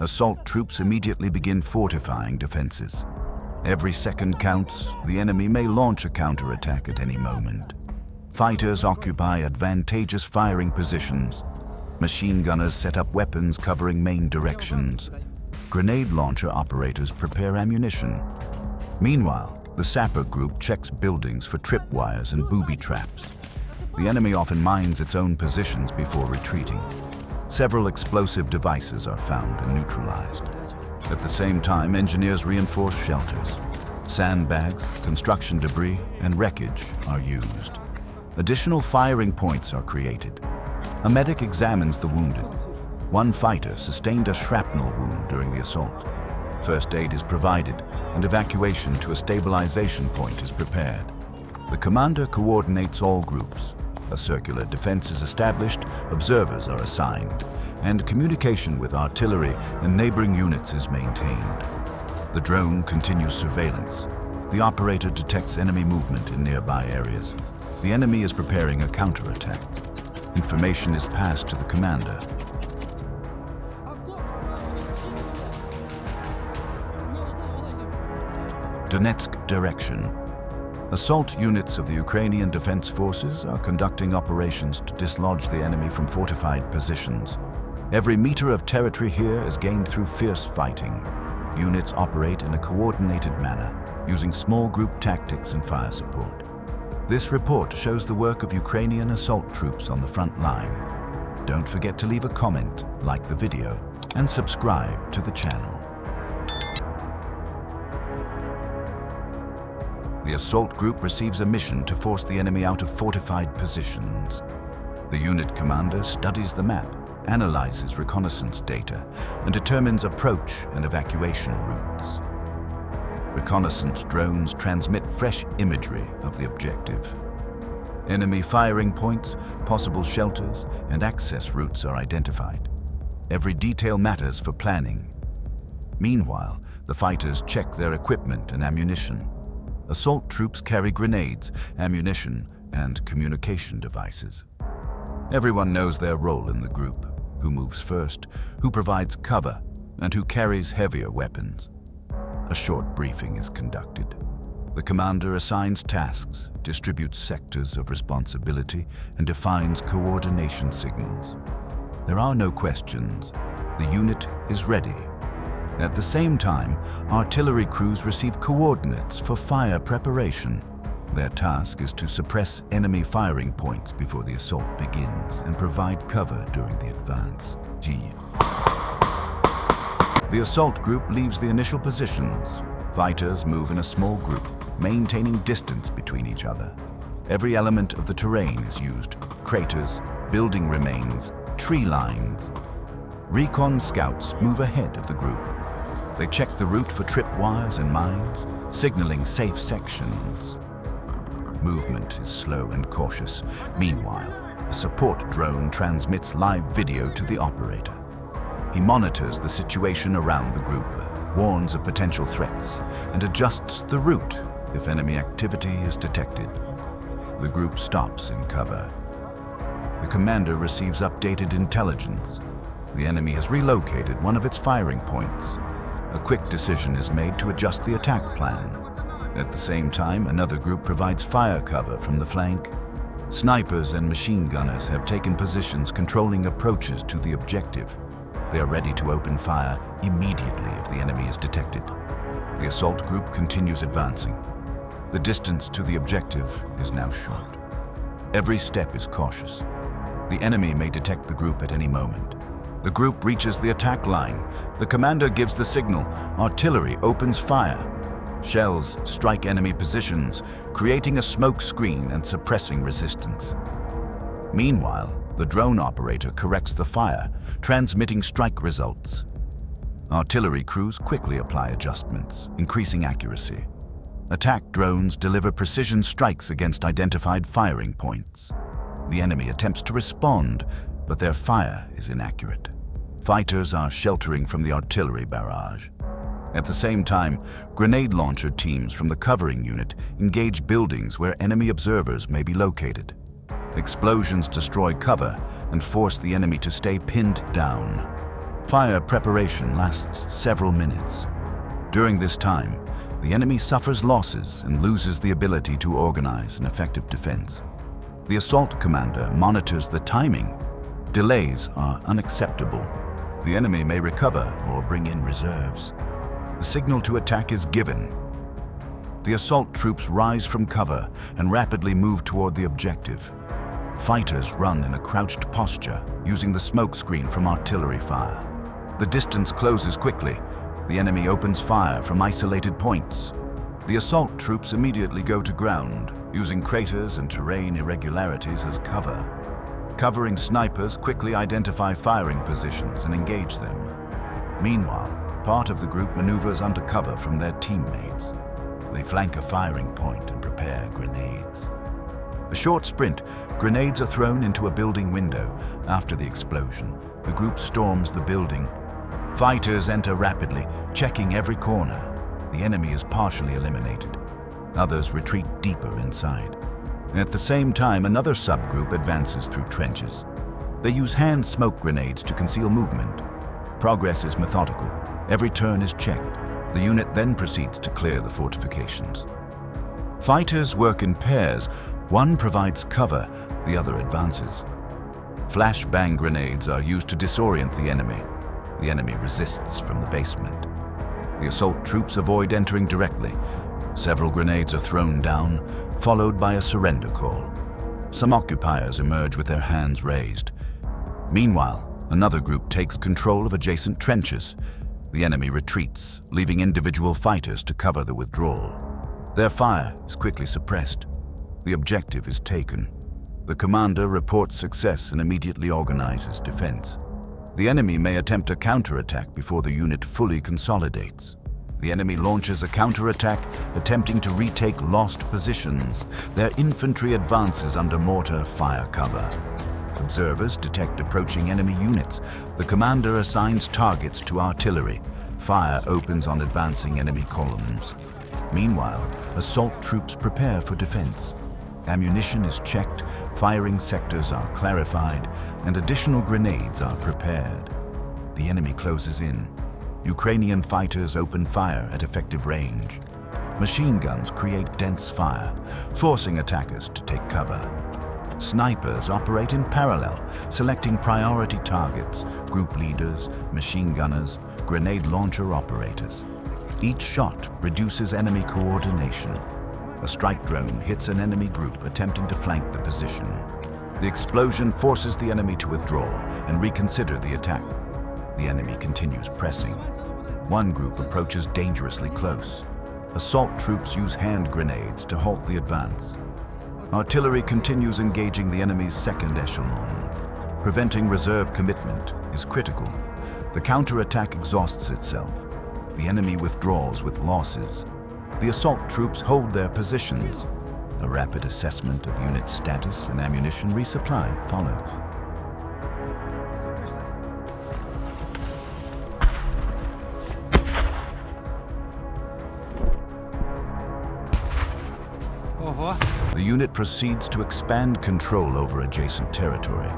assault troops immediately begin fortifying defenses. Every second counts. The enemy may launch a counterattack at any moment. Fighters occupy advantageous firing positions. Machine gunners set up weapons covering main directions. Grenade launcher operators prepare ammunition. Meanwhile, the sapper group checks buildings for tripwires and booby traps. The enemy often mines its own positions before retreating. Several explosive devices are found and neutralized. At the same time, engineers reinforce shelters. Sandbags, construction debris, and wreckage are used. Additional firing points are created. A medic examines the wounded. One fighter sustained a shrapnel wound during the assault. First aid is provided, and evacuation to a stabilization point is prepared. The commander coordinates all groups. A circular defense is established, observers are assigned, and communication with artillery and neighboring units is maintained. The drone continues surveillance. The operator detects enemy movement in nearby areas. The enemy is preparing a counterattack. Information is passed to the commander. Donetsk direction. Assault units of the Ukrainian Defense Forces are conducting operations to dislodge the enemy from fortified positions. Every meter of territory here is gained through fierce fighting. Units operate in a coordinated manner, using small group tactics and fire support. This report shows the work of Ukrainian assault troops on the front line. Don't forget to leave a comment, like the video, and subscribe to the channel. The assault group receives a mission to force the enemy out of fortified positions. The unit commander studies the map, analyzes reconnaissance data, and determines approach and evacuation routes. Reconnaissance drones transmit fresh imagery of the objective. Enemy firing points, possible shelters, and access routes are identified. Every detail matters for planning. Meanwhile, the fighters check their equipment and ammunition. Assault troops carry grenades, ammunition, and communication devices. Everyone knows their role in the group, who moves first, who provides cover, and who carries heavier weapons. A short briefing is conducted. The commander assigns tasks, distributes sectors of responsibility, and defines coordination signals. There are no questions. The unit is ready. At the same time, artillery crews receive coordinates for fire preparation. Their task is to suppress enemy firing points before the assault begins and provide cover during the advance. The assault group leaves the initial positions. Fighters move in a small group, maintaining distance between each other. Every element of the terrain is used: craters, building remains, tree lines. Recon scouts move ahead of the group. They check the route for tripwires and mines, signaling safe sections. Movement is slow and cautious. Meanwhile, a support drone transmits live video to the operator. He monitors the situation around the group, warns of potential threats, and adjusts the route if enemy activity is detected. The group stops in cover. The commander receives updated intelligence. The enemy has relocated one of its firing points. A quick decision is made to adjust the attack plan. At the same time, another group provides fire cover from the flank. Snipers and machine gunners have taken positions controlling approaches to the objective. They are ready to open fire immediately if the enemy is detected. The assault group continues advancing. The distance to the objective is now short. Every step is cautious. The enemy may detect the group at any moment. The group reaches the attack line. The commander gives the signal. Artillery opens fire. Shells strike enemy positions, creating a smoke screen and suppressing resistance. Meanwhile, the drone operator corrects the fire, transmitting strike results. Artillery crews quickly apply adjustments, increasing accuracy. Attack drones deliver precision strikes against identified firing points. The enemy attempts to respond, but their fire is inaccurate. Fighters are sheltering from the artillery barrage. At the same time, grenade launcher teams from the covering unit engage buildings where enemy observers may be located. Explosions destroy cover and force the enemy to stay pinned down. Fire preparation lasts several minutes. During this time, the enemy suffers losses and loses the ability to organize an effective defense. The assault commander monitors the timing. Delays are unacceptable. The enemy may recover or bring in reserves. The signal to attack is given. The assault troops rise from cover and rapidly move toward the objective. Fighters run in a crouched posture, using the smoke screen from artillery fire. The distance closes quickly. The enemy opens fire from isolated points. The assault troops immediately go to ground, using craters and terrain irregularities as cover. Covering snipers quickly identify firing positions and engage them. Meanwhile, part of the group maneuvers under cover from their teammates. They flank a firing point and prepare grenades. A short sprint, grenades are thrown into a building window. After the explosion, the group storms the building. Fighters enter rapidly, checking every corner. The enemy is partially eliminated. Others retreat deeper inside. At the same time, another subgroup advances through trenches. They use hand smoke grenades to conceal movement. Progress is methodical. Every turn is checked. The unit then proceeds to clear the fortifications. Fighters work in pairs. One provides cover, the other advances. Flashbang grenades are used to disorient the enemy. The enemy resists from the basement. The assault troops avoid entering directly. Several grenades are thrown down, followed by a surrender call. Some occupiers emerge with their hands raised. Meanwhile, another group takes control of adjacent trenches. The enemy retreats, leaving individual fighters to cover the withdrawal. Their fire is quickly suppressed. The objective is taken. The commander reports success and immediately organizes defense. The enemy may attempt a counterattack before the unit fully consolidates. The enemy launches a counterattack, attempting to retake lost positions. Their infantry advances under mortar fire cover. Observers detect approaching enemy units. The commander assigns targets to artillery. Fire opens on advancing enemy columns. Meanwhile, assault troops prepare for defense. Ammunition is checked, firing sectors are clarified, and additional grenades are prepared. The enemy closes in. Ukrainian fighters open fire at effective range. Machine guns create dense fire, forcing attackers to take cover. Snipers operate in parallel, selecting priority targets, group leaders, machine gunners, grenade launcher operators. Each shot reduces enemy coordination. A strike drone hits an enemy group attempting to flank the position. The explosion forces the enemy to withdraw and reconsider the attack. The enemy continues pressing. One group approaches dangerously close. Assault troops use hand grenades to halt the advance. Artillery continues engaging the enemy's second echelon. Preventing reserve commitment is critical. The counterattack exhausts itself. The enemy withdraws with losses. The assault troops hold their positions. A rapid assessment of unit status and ammunition resupply follows. The unit proceeds to expand control over adjacent territory.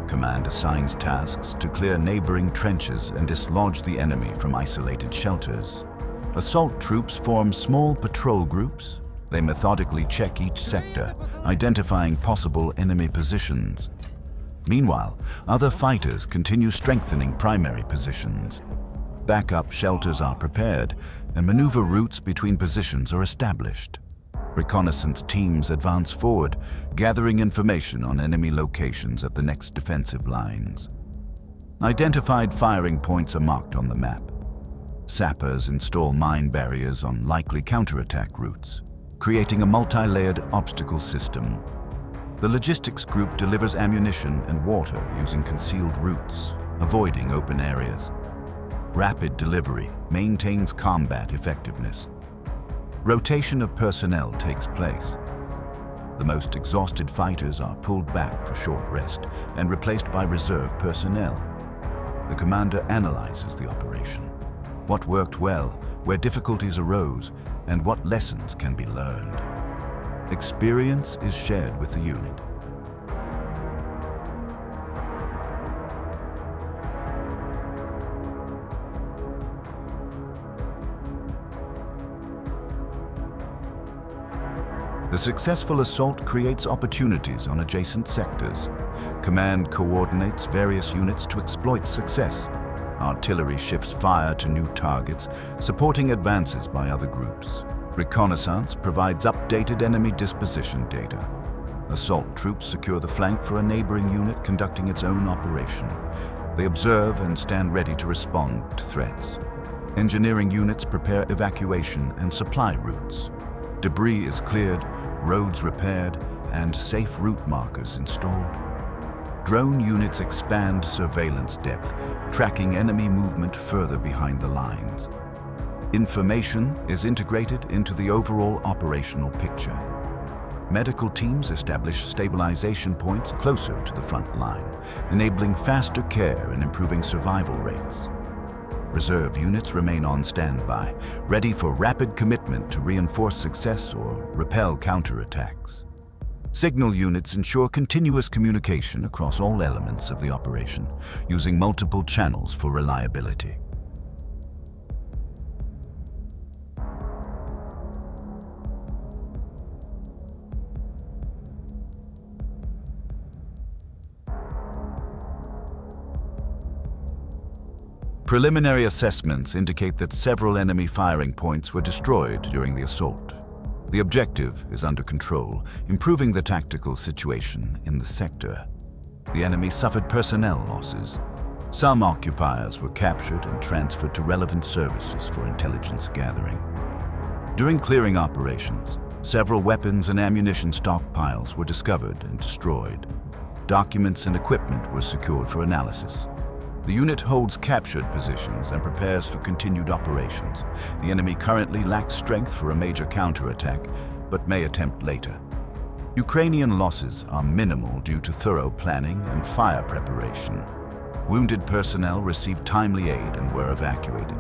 Command assigns tasks to clear neighboring trenches and dislodge the enemy from isolated shelters. Assault troops form small patrol groups. They methodically check each sector, identifying possible enemy positions. Meanwhile, other fighters continue strengthening primary positions. Backup shelters are prepared, and maneuver routes between positions are established. Reconnaissance teams advance forward, gathering information on enemy locations at the next defensive lines. Identified firing points are marked on the map. Sappers install mine barriers on likely counterattack routes, creating a multi-layered obstacle system. The logistics group delivers ammunition and water using concealed routes, avoiding open areas. Rapid delivery maintains combat effectiveness. Rotation of personnel takes place. The most exhausted fighters are pulled back for short rest and replaced by reserve personnel. The commander analyzes the operation. What worked well, where difficulties arose, and what lessons can be learned. Experience is shared with the unit. The successful assault creates opportunities on adjacent sectors. Command coordinates various units to exploit success. Artillery shifts fire to new targets, supporting advances by other groups. Reconnaissance provides updated enemy disposition data. Assault troops secure the flank for a neighboring unit conducting its own operation. They observe and stand ready to respond to threats. Engineering units prepare evacuation and supply routes. Debris is cleared, roads repaired, and safe route markers installed. Drone units expand surveillance depth, tracking enemy movement further behind the lines. Information is integrated into the overall operational picture. Medical teams establish stabilization points closer to the front line, enabling faster care and improving survival rates. Reserve units remain on standby, ready for rapid commitment to reinforce success or repel counterattacks. Signal units ensure continuous communication across all elements of the operation, using multiple channels for reliability. Preliminary assessments indicate that several enemy firing points were destroyed during the assault. The objective is under control, improving the tactical situation in the sector. The enemy suffered personnel losses. Some occupiers were captured and transferred to relevant services for intelligence gathering. During clearing operations, several weapons and ammunition stockpiles were discovered and destroyed. Documents and equipment were secured for analysis. The unit holds captured positions and prepares for continued operations. The enemy currently lacks strength for a major counterattack, but may attempt later. Ukrainian losses are minimal due to thorough planning and fire preparation. Wounded personnel received timely aid and were evacuated.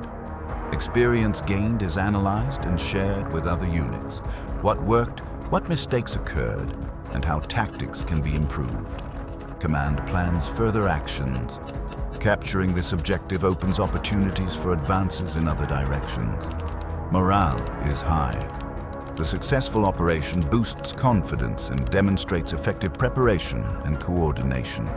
Experience gained is analyzed and shared with other units. What worked, what mistakes occurred, and how tactics can be improved. Command plans further actions. Capturing this objective opens opportunities for advances in other directions. Morale is high. The successful operation boosts confidence and demonstrates effective preparation and coordination.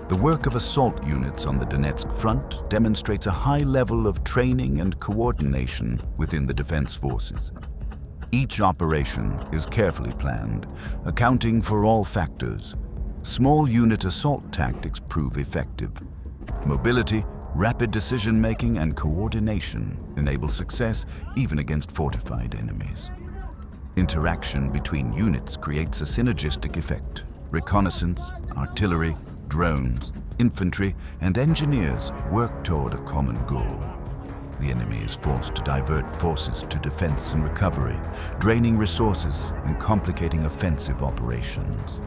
The work of assault units on the Donetsk front demonstrates a high level of training and coordination within the defense forces. Each operation is carefully planned, accounting for all factors. Small unit assault tactics prove effective. Mobility, rapid decision-making, and coordination enable success even against fortified enemies. Interaction between units creates a synergistic effect. Reconnaissance, artillery, drones, infantry, and engineers work toward a common goal. The enemy is forced to divert forces to defense and recovery, draining resources and complicating offensive operations.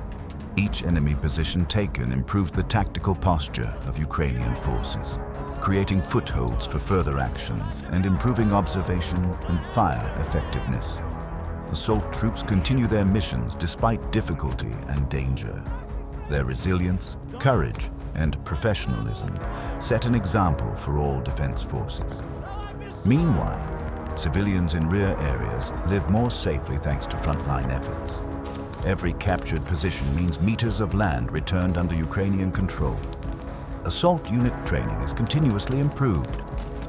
Each enemy position taken improves the tactical posture of Ukrainian forces, creating footholds for further actions and improving observation and fire effectiveness. Assault troops continue their missions despite difficulty and danger. Their resilience, courage, and professionalism set an example for all defense forces. Meanwhile, civilians in rear areas live more safely thanks to frontline efforts. Every captured position means meters of land returned under Ukrainian control. Assault unit training is continuously improved.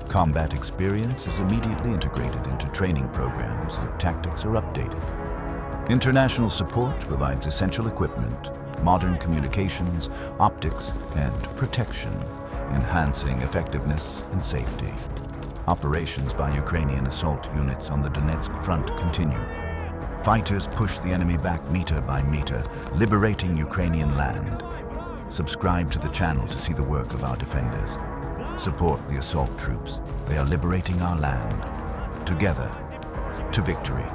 Combat experience is immediately integrated into training programs and tactics are updated. International support provides essential equipment, modern communications, optics, and protection, enhancing effectiveness and safety. Operations by Ukrainian assault units on the Donetsk front continue. Fighters push the enemy back meter by meter, liberating Ukrainian land. Subscribe to the channel to see the work of our defenders. Support the assault troops. They are liberating our land. Together, to victory.